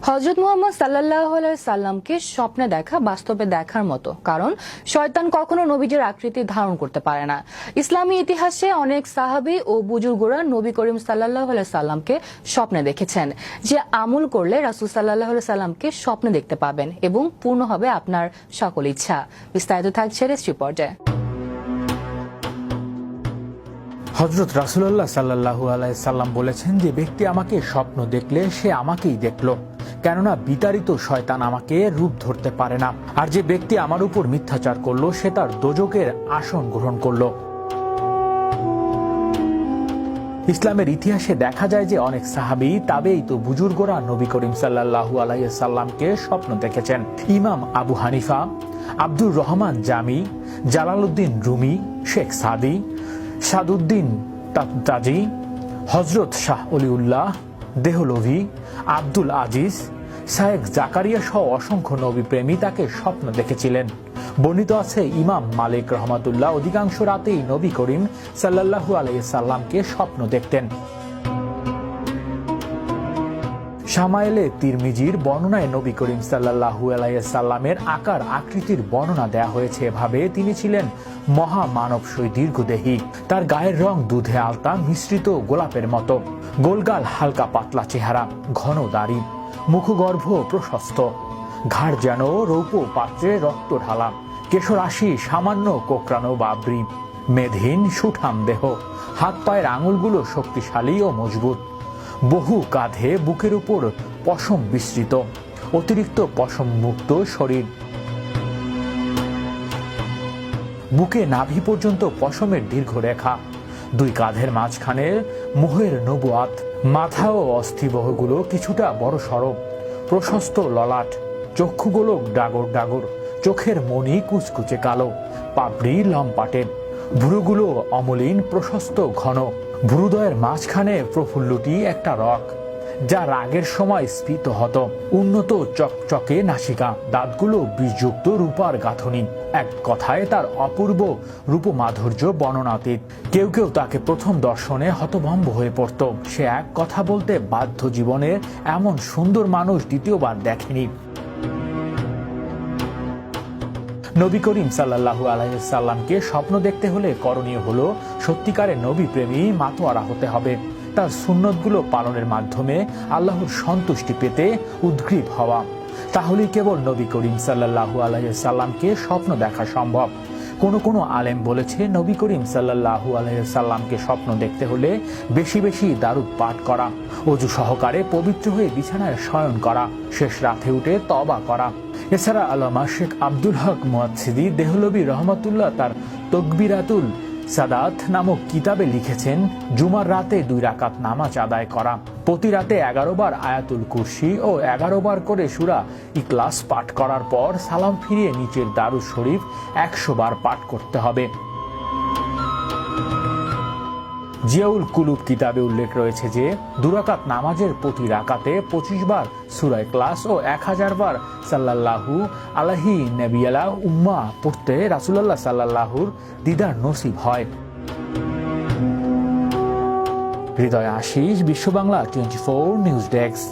হযরত মুহাম্মদ সাল্লাল্লাহু আলাইহি সাল্লামকে স্বপ্নে দেখা বাস্তবে দেখার মতো, কারণ শয়তান কখনো নবীজির আকৃতি ধারণ করতে পারে না। ইসলামী ইতিহাসে অনেক সাহাবী ও বুজুর্গরা নবী করিম সাল্লাল্লাহু আলাইহি সাল্লামকে স্বপ্নে দেখেছেন। যে আমল করলে রাসূল সাল্লাল্লাহু আলাইহি সাল্লামকে স্বপ্নে দেখতে পাবেন এবং পূর্ণ হবে আপনার সকল ইচ্ছা। বিস্তারিত থাকছে রেস্ট রিপোর্টে। হযরত রাসূলুল্লাহ সাল্লাল্লাহু আলাইহি সাল্লাম বলেছেন, যে ব্যক্তি আমাকে স্বপ্ন দেখলে সে আমাকেই দেখলো, কেননা বিতাড়িত শয়তান আমাকে রূপ ধরতে পারে না। আর যে ব্যক্তি আমার উপর মিথ্যাচার করলো সে তার দোজখের আসন গ্রহণ করলো। ইসলামের ইতিহাসে দেখা যায় যে অনেক সাহাবী তাবেঈ তো বুজুর্গরা নবী করিম সাল্লাল্লাহু আলাইহি সাল্লামকে স্বপ্ন দেখেছেন। ইমাম আবু হানিফা, আব্দুর রহমান জামি, জালালউদ্দিন রুমি, শেখ সাদি, সাদউদ্দিন তাজি, হযরত শাহ অলিউল্লাহ দেহলভি, আব্দুল আজিজ, শায়েখ জাকারিয়া সহ অসংখ্য নবী প্রেমী তাকে স্বপ্ন দেখেছিলেন। বর্ণিত আছে, ইমাম মালিক রহমাতুল্লাহ অধিকাংশ রাতেই নবী করিম সাল্লাল্লাহু আলাইহি সাল্লামকে স্বপ্ন দেখতেন। শামায়েলে তিরমিজির বর্ণনায় নবী করিম সাল্লাল্লাহু আলাইহি সাল্লামের আকার আকৃতির বর্ণনা দেয়া হয়েছে এভাবে: তিনি ছিলেন মহামানবসই দীর্ঘদেহী, তার গায়ের রং দুধে আলতা মিশ্রিত গোলাপের মতো, গোলগাল হালকা পাতলা চেহারা, ঘন দাড়ি, মুখগর্ভ প্রশস্ত, ঘাড় যেন রৌপ্য পাত্রে রক্ত ঢালা, কেশরাশি সামান্য কোকড়ানো বাবরি, মেদহীন সুঠাম দেহ, হাত পায়ের আঙুলগুলো শক্তিশালী ও মজবুত, বহু কাঁধে বুকের উপর পশম বিস্তৃত, অতিরিক্ত পশম মুক্ত শরীর, বুকে নাভি পর্যন্ত পশমের দীর্ঘ রেখা, দুই কাঁধের মাঝখানে মোহের নবুয়াত, মাথা ও অস্থিবহগুলো কিছুটা বড় সড়ক, প্রশস্ত ললাট, চক্ষুগুলো ডাগর ডাগর, চোখের মণি কুচকুচে কালো, পাপড়ি লম্পাটে, ভ্রুগুলো অমলিন প্রশস্ত ঘন, ভ্রুদয়ের মাঝখানে প্রফুল্লটি একটা রক, যা রাগের সময় স্ফীত হতো, উন্নত চকচকে নাসিকা, দাঁতগুলো বীজযুক্ত রূপার গাঁথনি। এক কথায় তার অপূর্ব রূপমাধুর্য বর্ণনাতীত। কেউ কেউ তাকে প্রথম দর্শনে হতভম্ব হয়ে পড়ত। সে এক কথা বলতে বাধ্য, জীবনের এমন সুন্দর মানুষ দ্বিতীয়বার দেখেনি। নবী করিম সাল্লাল্লাহু আলাইহি সাল্লামকে স্বপ্ন দেখতে হলে করণীয় হলো সত্যিকারের নবী প্রেমী মাতোয়ারা হতে হবে। তার সুন্নতগুলো পালনের মাধ্যমে আল্লাহর সন্তুষ্টি পেতে উদ্গ্রীব হওয়া। তাহলেই কেবল নবী করিম সাল্লাল্লাহু আলাইহি সাল্লামকে স্বপ্ন দেখা সম্ভব। কোনো আলেম বলেছে, নবী করিম সাল্লাল্লাহু আলাইহি সাল্লামকে স্বপ্ন দেখতে হলে বেশি বেশি দারুদ পাঠ করা, ওযু সহকারে পবিত্র হয়ে বিছানায় শয়ন করা, শেষ রাতে উঠে তওবা করা। এছাড়া আল্লামা শেখ আব্দুল হক মুয়াজ্জিদি দেহলভি রহমাতুল্লাহ তার তকবিরাতুল সাদাত নামক কিতাবে লিখেছেন, জুমার রাতে 2 রাকাত নামাজ আদায় করা, প্রতি রাতে 11 বার আয়াতুল কুরসি ও 11 বার করে সূরা ইখলাস পাঠ করার পর সালাম ফিরিয়ে নিচের দারুদ শরীফ 100 বার পাঠ করতে হবে। জিয়াউল কুলুব কিতাবে উল্লেখ রয়েছে যে 2 রাকাত নামাজের প্রতি রাকাতে 25 বার সূরা ইখলাস ও 1000 বার সাল্লাল্লাহু আলাইহি নবিয়ালা উম্মা পড়তে রাসূলুল্লাহ সাল্লাল্লাহুর দিদার নসিব হয়। হৃদয় আশিস, বিশ্ব বাংলা 24 নিউজ ডেস্ক।